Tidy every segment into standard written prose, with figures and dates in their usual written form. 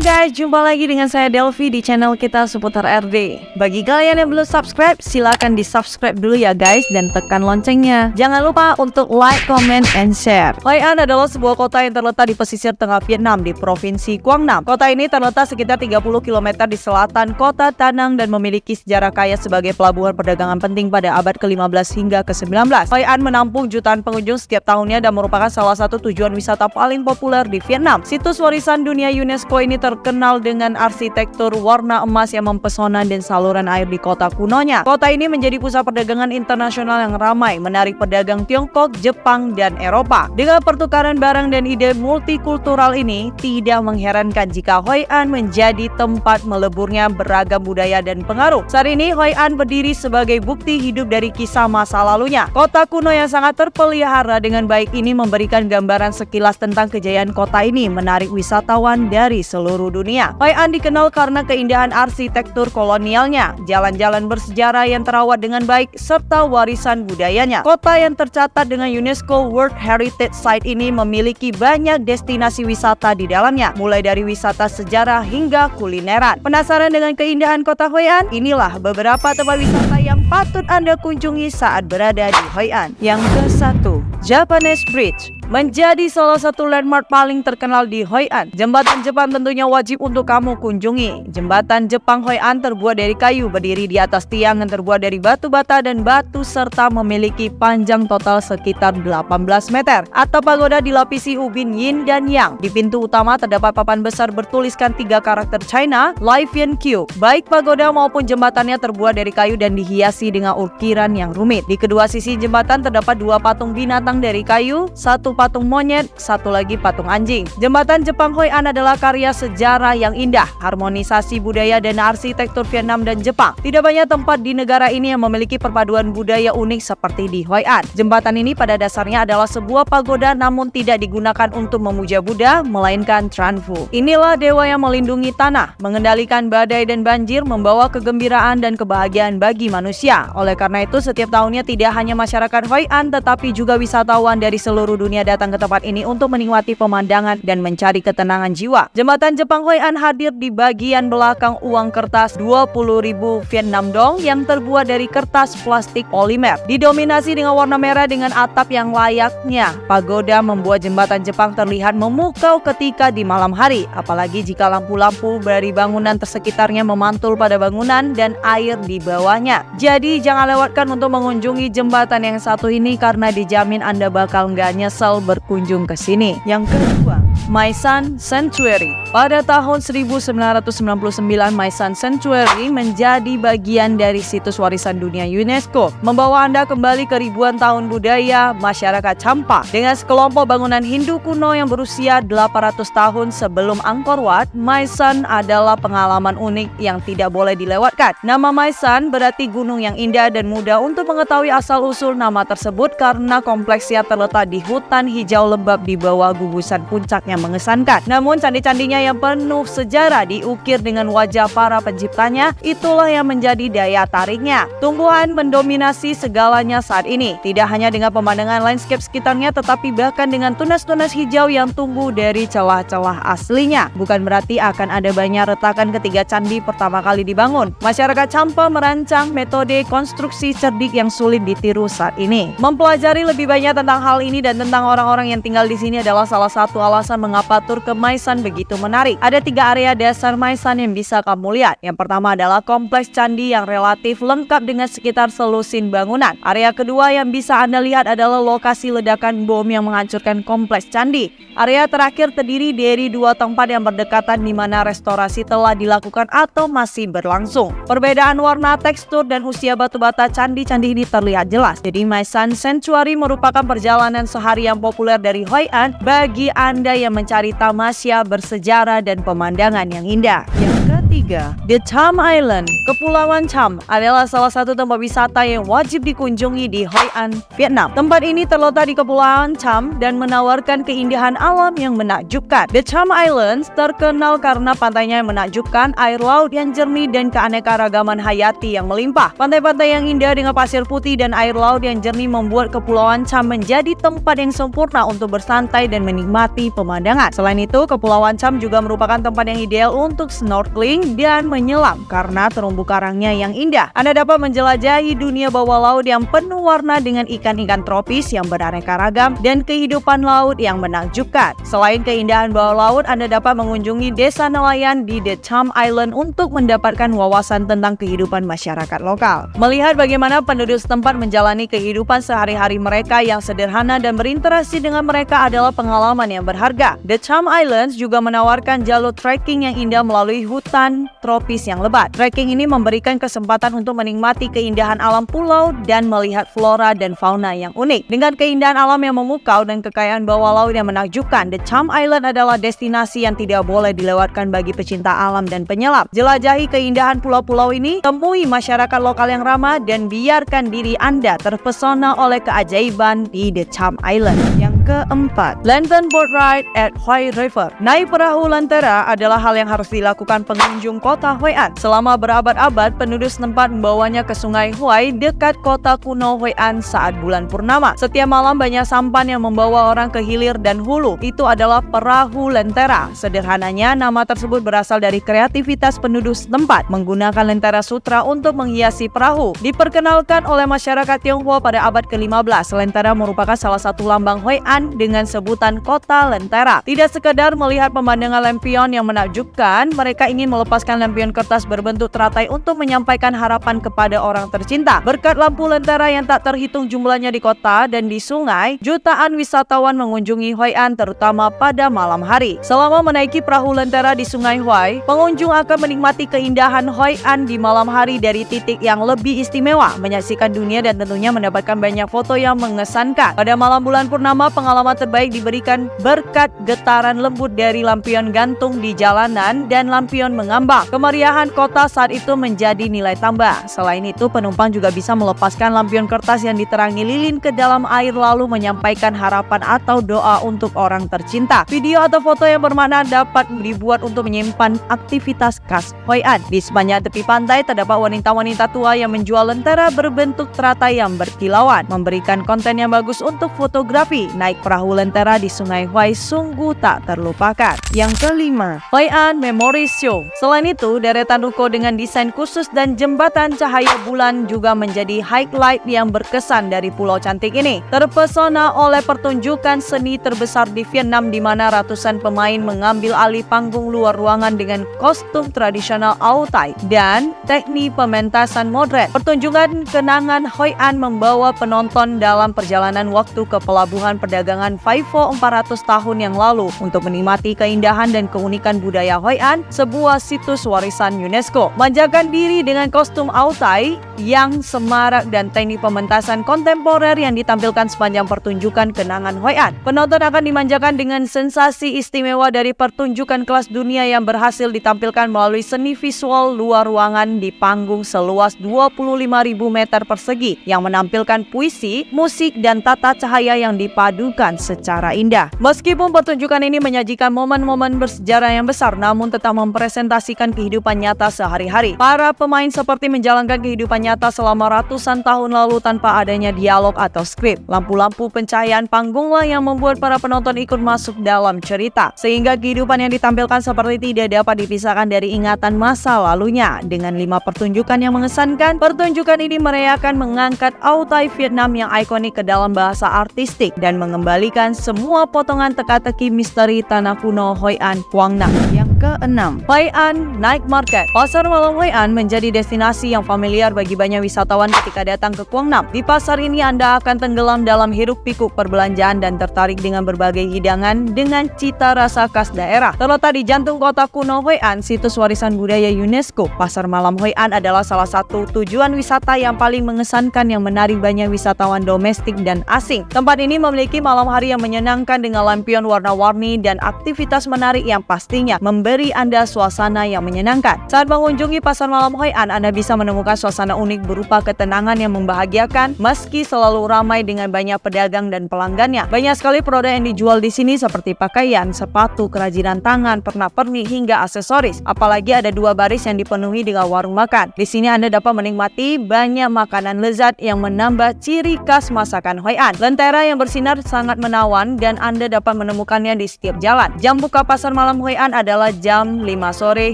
guys, jumpa lagi dengan saya Delvi di channel kita seputar RD. Bagi kalian yang belum subscribe, silahkan di subscribe dulu ya guys, dan tekan loncengnya. Jangan lupa untuk like, comment, and share. Hoi An adalah sebuah kota yang terletak di pesisir tengah Vietnam di Provinsi Quang Nam. Kota ini terletak sekitar 30 km di selatan kota Da Nang dan memiliki sejarah kaya sebagai pelabuhan perdagangan penting pada abad ke-15 hingga ke-19. Hoi An menampung jutaan pengunjung setiap tahunnya dan merupakan salah satu tujuan wisata paling populer di Vietnam. Situs warisan dunia UNESCO ini terkenal dengan arsitektur warna emas yang mempesona dan saluran air di kota kunonya. Kota ini menjadi pusat perdagangan internasional yang ramai, menarik pedagang Tiongkok, Jepang, dan Eropa. Dengan pertukaran barang dan ide multikultural ini, tidak mengherankan jika Hoi An menjadi tempat meleburnya beragam budaya dan pengaruh. Saat ini, Hoi An berdiri sebagai bukti hidup dari kisah masa lalunya. Kota kuno yang sangat terpelihara dengan baik ini memberikan gambaran sekilas tentang kejayaan kota ini, menarik wisatawan dari seluruh dunia. Hoi An dikenal karena keindahan arsitektur kolonialnya, jalan-jalan bersejarah yang terawat dengan baik, serta warisan budayanya. Kota yang tercatat dengan UNESCO World Heritage Site ini memiliki banyak destinasi wisata di dalamnya, mulai dari wisata sejarah hingga kulineran. Penasaran dengan keindahan kota Hoi An? Inilah beberapa tempat wisata yang patut Anda kunjungi saat berada di Hoi An. Yang ke-1, Japanese Bridge. Menjadi salah satu landmark paling terkenal di Hoi An, jembatan Jepang tentunya wajib untuk kamu kunjungi. Jembatan Jepang Hoi An terbuat dari kayu, berdiri di atas tiang yang terbuat dari batu bata dan batu, serta memiliki panjang total sekitar 18 meter. Atap pagoda dilapisi ubin yin dan yang. Di pintu utama terdapat papan besar bertuliskan 3 karakter China, Life Yan Q. Baik pagoda maupun jembatannya terbuat dari kayu dan dihiasi dengan ukiran yang rumit. Di kedua sisi jembatan terdapat 2 patung binatang dari kayu, 1 patung monyet, 1 lagi patung anjing. Jembatan Jepang Hoi An adalah karya sejarah yang indah, harmonisasi budaya dan arsitektur Vietnam dan Jepang. Tidak banyak tempat di negara ini yang memiliki perpaduan budaya unik seperti di Hoi An. Jembatan ini pada dasarnya adalah sebuah pagoda, namun tidak digunakan untuk memuja Buddha, melainkan Tran Phu. Inilah dewa yang melindungi tanah, mengendalikan badai dan banjir, membawa kegembiraan dan kebahagiaan bagi manusia. Oleh karena itu, setiap tahunnya tidak hanya masyarakat Hoi An, tetapi juga wisatawan dari seluruh dunia datang ke tempat ini untuk menikmati pemandangan dan mencari ketenangan jiwa. Jembatan Jepang Hoi An hadir di bagian belakang uang kertas 20.000 Vietnam Dong yang terbuat dari kertas plastik polimer. Didominasi dengan warna merah dengan atap yang layaknya pagoda, membuat jembatan Jepang terlihat memukau ketika di malam hari, apalagi jika lampu-lampu dari bangunan tersekitarnya memantul pada bangunan dan air di bawahnya. Jadi jangan lewatkan untuk mengunjungi jembatan yang satu ini karena dijamin Anda bakal nggak nyesel berkunjung ke sini. Yang kedua, My San Sanctuary. Pada tahun 1999, My San Sanctuary menjadi bagian dari situs warisan dunia UNESCO, membawa Anda kembali ke ribuan tahun budaya masyarakat Champa. Dengan sekelompok bangunan Hindu kuno yang berusia 800 tahun sebelum Angkor Wat, My San adalah pengalaman unik yang tidak boleh dilewatkan. Nama My San berarti gunung yang indah, dan mudah untuk mengetahui asal-usul nama tersebut karena kompleksnya terletak di hutan hijau lembab di bawah gugusan puncak yang mengesankan. Namun candi-candinya yang penuh sejarah diukir dengan wajah para penciptanya, itulah yang menjadi daya tariknya. Tumbuhan mendominasi segalanya saat ini, tidak hanya dengan pemandangan landscape sekitarnya, tetapi bahkan dengan tunas-tunas hijau yang tumbuh dari celah-celah aslinya. Bukan berarti akan ada banyak retakan ketika candi pertama kali dibangun. Masyarakat Champa merancang metode konstruksi cerdik yang sulit ditiru saat ini. Mempelajari lebih banyak tentang hal ini dan tentang orang-orang yang tinggal di sini adalah salah satu alasan mengapa tur ke My San begitu menarik. Ada 3 area dasar My San yang bisa kamu lihat. Yang pertama adalah kompleks candi yang relatif lengkap dengan sekitar selusin bangunan. Area kedua yang bisa Anda lihat adalah lokasi ledakan bom yang menghancurkan kompleks candi. Area terakhir terdiri dari 2 tempat yang berdekatan di mana restorasi telah dilakukan atau masih berlangsung. Perbedaan warna, tekstur, dan usia batu bata candi-candi ini terlihat jelas. Jadi My San Sanctuary merupakan perjalanan sehari yang populer dari Hoi An bagi Anda yang mencari tamasya bersejarah dan pemandangan yang indah. Yang Ketiga, The Cham Island. Kepulauan Cham adalah salah satu tempat wisata yang wajib dikunjungi di Hoi An, Vietnam. Tempat ini terletak di Kepulauan Cham dan menawarkan keindahan alam yang menakjubkan. The Cham Islands terkenal karena pantainya yang menakjubkan, air laut yang jernih, dan keanekaragaman hayati yang melimpah. Pantai-pantai yang indah dengan pasir putih dan air laut yang jernih membuat Kepulauan Cham menjadi tempat yang sempurna untuk bersantai dan menikmati pemandangan. Selain itu, Kepulauan Cham juga merupakan tempat yang ideal untuk snorkeling dan menyelam karena terumbu karangnya yang indah. Anda dapat menjelajahi dunia bawah laut yang penuh warna dengan ikan-ikan tropis yang beraneka ragam dan kehidupan laut yang menakjubkan. Selain keindahan bawah laut, Anda dapat mengunjungi desa nelayan di The Cham Island untuk mendapatkan wawasan tentang kehidupan masyarakat lokal. Melihat bagaimana penduduk setempat menjalani kehidupan sehari-hari mereka yang sederhana dan berinteraksi dengan mereka adalah pengalaman yang berharga. The Cham Islands juga menawarkan jalur trekking yang indah melalui hutan tropis yang lebat. Trekking ini memberikan kesempatan untuk menikmati keindahan alam pulau dan melihat flora dan fauna yang unik. Dengan keindahan alam yang memukau dan kekayaan bawah laut yang menakjubkan, The Cham Island adalah destinasi yang tidak boleh dilewatkan bagi pecinta alam dan penyelam. Jelajahi keindahan pulau-pulau ini, temui masyarakat lokal yang ramah, dan biarkan diri Anda terpesona oleh keajaiban di The Cham Island. Yang keempat, Lantern Boat Ride at Hoi River. Naik perahu lentera adalah hal yang harus dilakukan pengunjung kota Hoi An. Selama berabad-abad, penduduk setempat membawanya ke sungai Hoi dekat kota kuno Hoi An saat bulan purnama. Setiap malam banyak sampan yang membawa orang ke hilir dan hulu. Itu adalah perahu lentera. Sederhananya, nama tersebut berasal dari kreativitas penduduk setempat menggunakan lentera sutra untuk menghiasi perahu. Diperkenalkan oleh masyarakat Tionghoa pada abad ke-15, lentera merupakan salah satu lambang Hoi An dengan sebutan kota lentera. Tidak sekedar melihat pemandangan lampion yang menakjubkan, mereka ingin melepaskan lampion kertas berbentuk teratai untuk menyampaikan harapan kepada orang tercinta. Berkat lampu lentera yang tak terhitung jumlahnya di kota dan di sungai, jutaan wisatawan mengunjungi Hoi An terutama pada malam hari. Selama menaiki perahu lentera di sungai Hoi, pengunjung akan menikmati keindahan Hoi An di malam hari dari titik yang lebih istimewa, menyaksikan dunia dan tentunya mendapatkan banyak foto yang mengesankan. Pada malam bulan purnama, pengalaman terbaik diberikan berkat getaran lembut dari lampion gantung di jalanan dan lampion mengambang. Kemeriahan kota saat itu menjadi nilai tambah. Selain itu, penumpang juga bisa melepaskan lampion kertas yang diterangi lilin ke dalam air lalu menyampaikan harapan atau doa untuk orang tercinta. Video atau foto yang bermakna dapat dibuat untuk menyimpan aktivitas khas Hoi An. Di sepanjang tepi pantai terdapat wanita-wanita tua yang menjual lentera berbentuk teratai yang berkilauan, memberikan konten yang bagus untuk fotografi. Naik perahu lentera di sungai Hoi sungguh tak terlupakan. Yang kelima, Hoi An Memory Show. Selain itu, deretan ruko dengan desain khusus dan jembatan cahaya bulan juga menjadi highlight yang berkesan dari pulau cantik ini. Terpesona oleh pertunjukan seni terbesar di Vietnam di mana ratusan pemain mengambil alih panggung luar ruangan dengan kostum tradisional Ao Tai dan teknik pementasan modern. Pertunjukan kenangan Hoi An membawa penonton dalam perjalanan waktu ke pelabuhan perdagangan Vai Pho 400 tahun yang lalu untuk menikmati keindahan dan keunikan budaya Hoi An, sebuah situs warisan UNESCO. Manjakan diri dengan kostum Ao Tai yang semarak dan teknik pementasan kontemporer yang ditampilkan sepanjang pertunjukan kenangan Hoi An. Penonton akan dimanjakan dengan sensasi istimewa dari pertunjukan kelas dunia yang berhasil ditampilkan melalui seni visual luar ruangan di panggung seluas 25.000 meter persegi yang menampilkan puisi, musik, dan tata cahaya yang dipadukan secara indah. Meskipun pertunjukan ini menyajikan momen-momen bersejarah yang besar, namun tetap mempresentasikan kehidupan nyata sehari-hari. Para pemain seperti menjalankan kehidupan nyata selama ratusan tahun lalu tanpa adanya dialog atau skrip. Lampu-lampu pencahayaan panggunglah yang membuat para penonton ikut masuk dalam cerita, sehingga kehidupan yang ditampilkan seperti tidak dapat dipisahkan dari ingatan masa lalunya. Dengan 5 pertunjukan yang mengesankan, pertunjukan ini merayakan mengangkat Ao Tai Vietnam yang ikonik ke dalam bahasa artistik dan mengembalikan semua potongan teka-teki misteri tanah kuno Hoi An, Quang Nam. Yang keenam, Hoi An Night Market. Pasar malam Hoi An menjadi destinasi yang familiar bagi banyak wisatawan ketika datang ke Quang Nam. Di pasar ini Anda akan tenggelam dalam hiruk-pikuk perbelanjaan dan tertarik dengan berbagai hidangan dengan cita rasa khas daerah. Terletak di jantung kota kuno Hoi An, situs warisan budaya UNESCO, pasar malam Hoi An adalah salah satu tujuan wisata yang paling mengesankan yang menarik banyak wisatawan domestik dan asing. Tempat ini memiliki malam hari yang menyenangkan dengan lampion warna-warni dan aktivitas menarik yang pastinya memberi memberi Anda suasana yang menyenangkan. Saat mengunjungi pasar malam Hoi An, Anda bisa menemukan suasana unik berupa ketenangan yang membahagiakan meski selalu ramai dengan banyak pedagang dan pelanggannya. Banyak sekali produk yang dijual di sini seperti pakaian, sepatu, kerajinan tangan, pernak-pernik hingga aksesoris. Apalagi ada 2 baris yang dipenuhi dengan warung makan. Di sini Anda dapat menikmati banyak makanan lezat yang menambah ciri khas masakan Hoi An. Lentera yang bersinar sangat menawan dan Anda dapat menemukannya di setiap jalan. Jam buka pasar malam Hoi An adalah jam 5 sore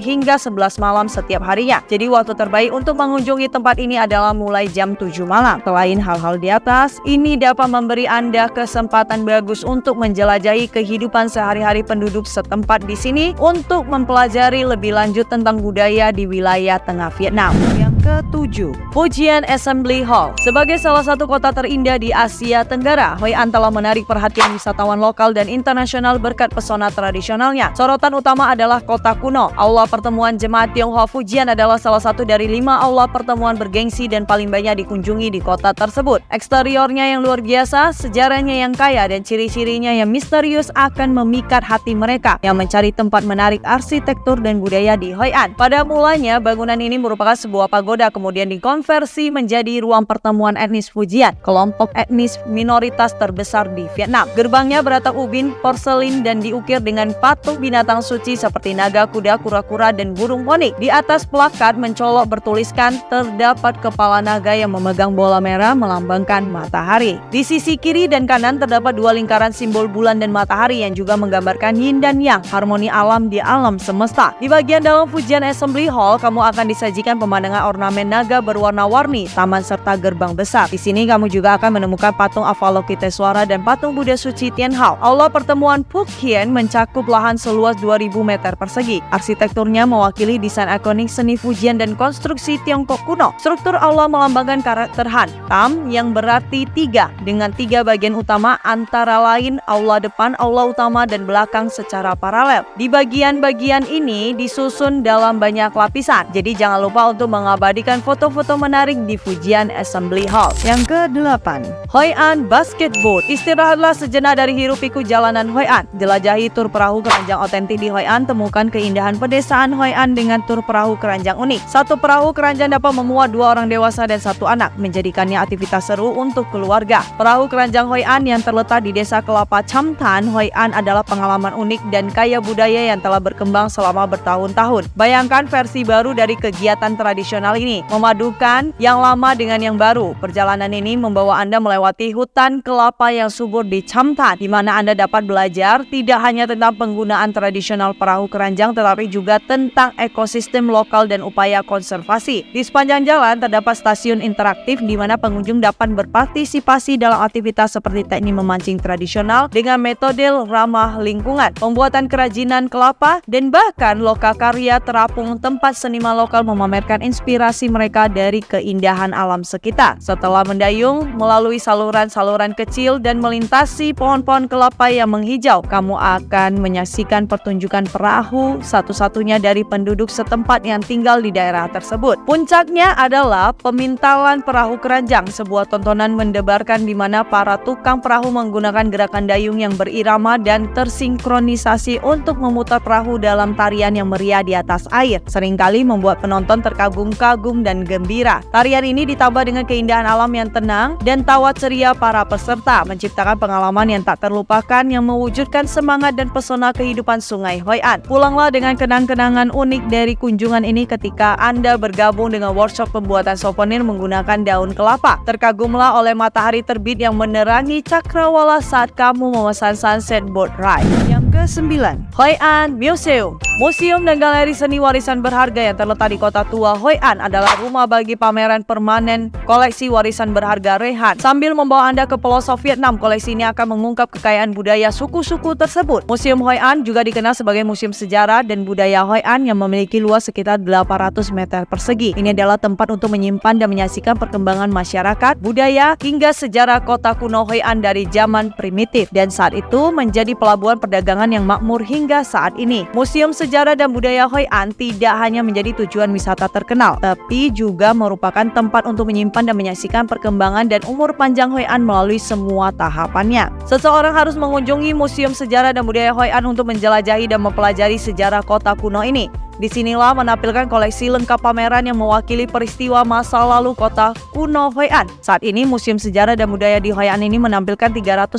hingga 11 malam setiap harinya. Jadi waktu terbaik untuk mengunjungi tempat ini adalah mulai jam 7 malam. Selain hal-hal di atas, ini dapat memberi Anda kesempatan bagus untuk menjelajahi kehidupan sehari-hari penduduk setempat di sini untuk mempelajari lebih lanjut tentang budaya di wilayah tengah Vietnam. Ketujuh, Fujian Assembly Hall. Sebagai salah satu kota terindah di Asia Tenggara, Hoi An telah menarik perhatian wisatawan lokal dan internasional berkat pesona tradisionalnya. Sorotan utama adalah kota kuno. Aula pertemuan jemaat Tionghoa Fujian adalah salah satu dari 5 aula pertemuan bergengsi dan paling banyak dikunjungi di kota tersebut. Eksteriornya yang luar biasa, sejarahnya yang kaya, dan ciri-cirinya yang misterius akan memikat hati mereka yang mencari tempat menarik arsitektur dan budaya di Hoi An. Pada mulanya, bangunan ini merupakan sebuah pagoda, kemudian dikonversi menjadi ruang pertemuan etnis Fujian, kelompok etnis minoritas terbesar di Vietnam. Gerbangnya beratap ubin, porselin, dan diukir dengan patung binatang suci seperti naga, kuda, kura-kura, dan burung poni. Di atas plakat mencolok bertuliskan terdapat kepala naga yang memegang bola merah melambangkan matahari. Di sisi kiri dan kanan terdapat 2 lingkaran simbol bulan dan matahari yang juga menggambarkan yin dan yang, harmoni alam di alam semesta. Di bagian dalam Fujian Assembly Hall, kamu akan disajikan pemandangan ornamen naga berwarna-warni, taman serta gerbang besar. Di sini kamu juga akan menemukan patung Avalokiteswara dan patung Buddha suci Tien Hao. Aula pertemuan Phuc Hien mencakup lahan seluas 2000 meter persegi. Arsitekturnya mewakili desain ikonik seni Fujian dan konstruksi Tiongkok kuno. Struktur aula melambangkan karakter Han, Tam yang berarti 3 dengan 3 bagian utama antara lain aula depan, aula utama, dan belakang secara paralel. Di bagian-bagian ini disusun dalam banyak lapisan. Jadi jangan lupa untuk mengabadikan foto-foto menarik di Fujian Assembly Hall. Yang ke-8, Hoi An Basketboat. Istirahatlah sejenak dari hiruk-pikuk jalanan Hoi An. Jelajahi tur perahu keranjang otentik di Hoi An. Temukan keindahan pedesaan Hoi An dengan tur perahu keranjang unik. Satu perahu keranjang dapat memuat 2 orang dewasa dan 1 anak, menjadikannya aktivitas seru untuk keluarga. Perahu keranjang Hoi An yang terletak di Desa Kelapa Cham Tan, Hoi An adalah pengalaman unik dan kaya budaya yang telah berkembang selama bertahun-tahun. Bayangkan versi baru dari kegiatan tradisional ini, memadukan yang lama dengan yang baru. Perjalanan ini membawa Anda melewati hutan kelapa yang subur di Cham Tan, di mana Anda dapat belajar tidak hanya tentang penggunaan tradisional perahu keranjang, tetapi juga tentang ekosistem lokal dan upaya konservasi. Di sepanjang jalan terdapat stasiun interaktif di mana pengunjung dapat berpartisipasi dalam aktivitas seperti teknik memancing tradisional dengan metode ramah lingkungan, pembuatan kerajinan kelapa, dan bahkan lokakarya terapung, tempat seniman lokal memamerkan inspirasi mereka dari keindahan alam sekitar. Setelah mendayung melalui saluran-saluran kecil dan melintasi pohon-pohon kelapa yang menghijau, kamu akan menyaksikan pertunjukan perahu satu-satunya dari penduduk setempat yang tinggal di daerah tersebut. Puncaknya adalah pemintalan perahu keranjang, sebuah tontonan mendebarkan di mana para tukang perahu menggunakan gerakan dayung yang berirama dan tersinkronisasi untuk memutar perahu dalam tarian yang meriah di atas air. Seringkali membuat penonton terkagum-kagum dan gembira. Tarian ini ditambah dengan keindahan alam yang tenang dan tawa ceria para peserta, menciptakan pengalaman yang tak terlupakan yang mewujudkan semangat dan pesona kehidupan Sungai Hoi An. Pulanglah dengan kenang-kenangan unik dari kunjungan ini ketika Anda bergabung dengan workshop pembuatan souvenir menggunakan daun kelapa. Terkagumlah oleh matahari terbit yang menerangi cakrawala saat kamu memesan sunset boat ride. Yang ke-9, Hoi An Museum. Museum dan galeri seni warisan berharga yang terletak di kota tua Hoi An adalah rumah bagi pameran permanen koleksi warisan berharga Rehan. Sambil membawa Anda ke pelosok Vietnam, koleksi ini akan mengungkap kekayaan budaya suku-suku tersebut. Museum Hoi An juga dikenal sebagai museum sejarah dan budaya Hoi An yang memiliki luas sekitar 800 meter persegi. Ini adalah tempat untuk menyimpan dan menyaksikan perkembangan masyarakat, budaya, hingga sejarah kota kuno Hoi An dari zaman primitif, dan saat itu menjadi pelabuhan perdagangan zaman yang makmur hingga saat ini. Museum Sejarah dan Budaya Hoi An tidak hanya menjadi tujuan wisata terkenal, tapi juga merupakan tempat untuk menyimpan dan menyaksikan perkembangan dan umur panjang Hoi An melalui semua tahapannya. Seseorang harus mengunjungi Museum Sejarah dan Budaya Hoi An untuk menjelajahi dan mempelajari sejarah kota kuno ini. Disinilah menampilkan koleksi lengkap pameran yang mewakili peristiwa masa lalu kota kuno Hoi An. Saat ini Museum Sejarah dan Budaya di Hoi An ini menampilkan 335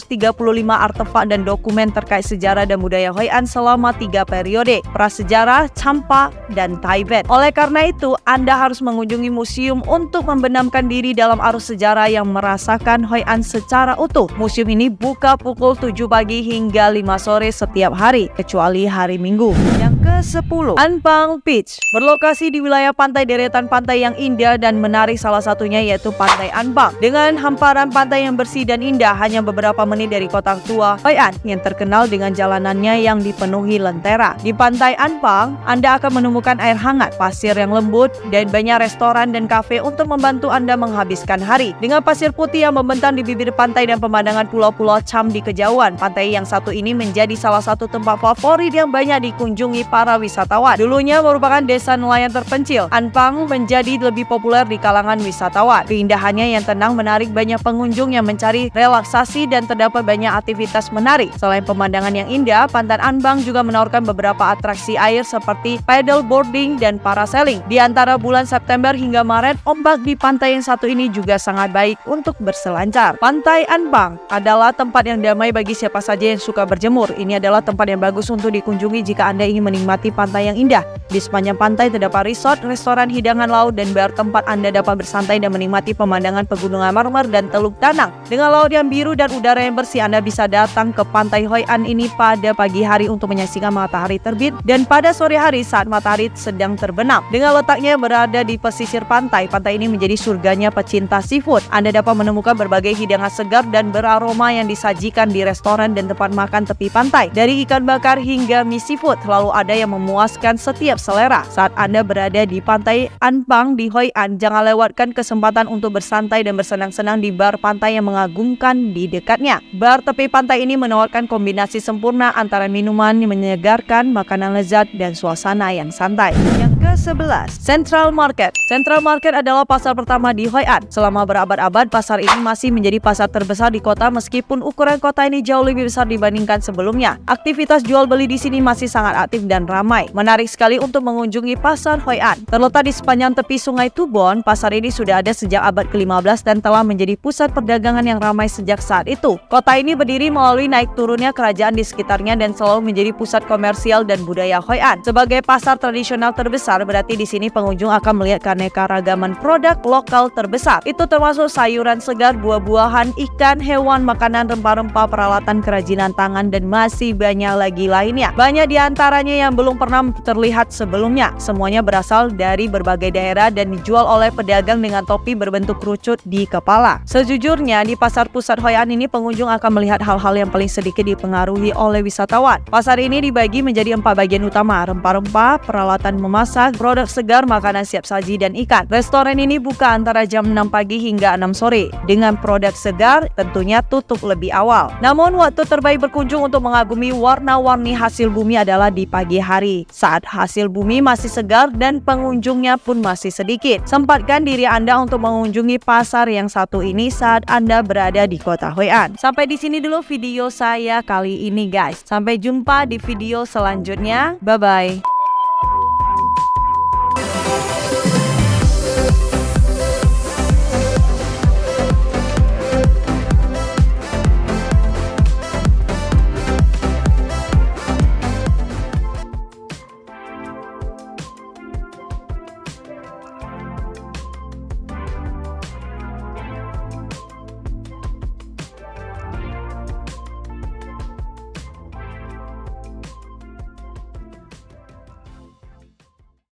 artefak dan dokumen terkait sejarah dan budaya Hoi An selama 3 periode, prasejarah, Champa, dan Tibet. Oleh karena itu, Anda harus mengunjungi museum untuk membenamkan diri dalam arus sejarah yang merasakan Hoi An secara utuh. Museum ini buka pukul 7 pagi hingga 5 sore setiap hari, kecuali hari Minggu. Yang ke-10, Anpang Beach. Berlokasi di wilayah pantai deretan pantai yang indah dan menarik, salah satunya yaitu Pantai Anpang. Dengan hamparan pantai yang bersih dan indah hanya beberapa menit dari kota tua Hoi An yang terkenal dengan jalanannya yang dipenuhi lentera. Di Pantai Anpang, Anda akan menemukan air hangat, pasir yang lembut, dan banyak restoran dan kafe untuk membantu Anda menghabiskan hari. Dengan pasir putih yang membentang di bibir pantai dan pemandangan pulau-pulau Cham di kejauhan, pantai yang satu ini menjadi salah satu tempat favorit yang banyak dikunjungi para wisatawan. Dulunya merupakan desa nelayan terpencil, Anpang menjadi lebih populer di kalangan wisatawan. Keindahannya yang tenang menarik banyak pengunjung yang mencari relaksasi dan terdapat banyak aktivitas menarik. Selain pemandangan yang indah, Pantai Anpang juga menawarkan beberapa atraksi air seperti paddle boarding dan parasailing. Di antara bulan September hingga Maret, ombak di pantai yang satu ini juga sangat baik untuk berselancar. Pantai Anpang adalah tempat yang damai bagi siapa saja yang suka berjemur. Ini adalah tempat yang bagus untuk dikunjungi jika Anda ingin menikmati pantai yang indah. Di sepanjang pantai terdapat resort, restoran hidangan laut, dan bar tempat Anda dapat bersantai dan menikmati pemandangan pegunungan Marmer dan Teluk Danang. Dengan laut yang biru dan udara yang bersih, Anda bisa datang ke Pantai Hoi An ini pada pagi hari untuk menyaksikan matahari terbit dan pada sore hari saat matahari sedang terbenam. Dengan letaknya yang berada di pesisir pantai, pantai ini menjadi surganya pecinta seafood. Anda dapat menemukan berbagai hidangan segar dan beraroma yang disajikan di restoran dan tempat makan tepi pantai. Dari ikan bakar hingga mie seafood, selalu ada yang memuaskan setiap selera. Saat Anda berada di Pantai Anpang di Hoi An, jangan lewatkan kesempatan untuk bersantai dan bersenang-senang di bar pantai yang mengagumkan di dekatnya. Bar tepi pantai ini menawarkan kombinasi sempurna antara minuman yang menyegarkan, makanan lezat, dan suasana yang santai. Yang ke-11, Central Market. Central Market adalah pasar pertama di Hoi An. Selama berabad-abad, pasar ini masih menjadi pasar terbesar di kota meskipun ukuran kota ini jauh lebih besar dibandingkan sebelumnya. Aktivitas jual beli di sini masih sangat aktif dan ramai. Menarik sekali untuk mengunjungi pasar Hoi An. Terletak di sepanjang tepi Sungai Tubon, pasar ini sudah ada sejak abad ke-15 dan telah menjadi pusat perdagangan yang ramai sejak saat itu. Kota ini berdiri melalui naik turunnya kerajaan di sekitarnya dan selalu menjadi pusat komersial dan budaya Hoi An. Sebagai pasar tradisional terbesar, berarti di sini pengunjung akan melihat keanekaragaman produk lokal terbesar. Itu termasuk sayuran segar, buah-buahan, ikan, hewan, makanan, rempah-rempah, peralatan kerajinan tangan, dan masih banyak lagi lainnya. Banyak di antaranya yang belum pernah terlihat sebelumnya. Semuanya berasal dari berbagai daerah dan dijual oleh pedagang dengan topi berbentuk kerucut di kepala. Sejujurnya, di pasar pusat Hoi An ini pengunjung akan melihat hal-hal yang paling sedikit dipengaruhi oleh wisatawan. Pasar ini dibagi menjadi 4 bagian utama: rempah-rempah, peralatan memasak, produk segar, makanan siap saji, dan ikan. Restoran ini buka antara jam 6 pagi hingga 6 sore. Dengan produk segar, tentunya tutup lebih awal. Namun, waktu terbaik berkunjung untuk mengagumi warna-warni hasil bumi adalah di pagi hari, saat hasil bumi masih segar dan pengunjungnya pun masih sedikit. Sempatkan diri Anda untuk mengunjungi pasar yang satu ini saat Anda berada di kota Hoi An. Sampai di sini dulu video saya kali ini, guys. Sampai jumpa di video selanjutnya. Bye-bye.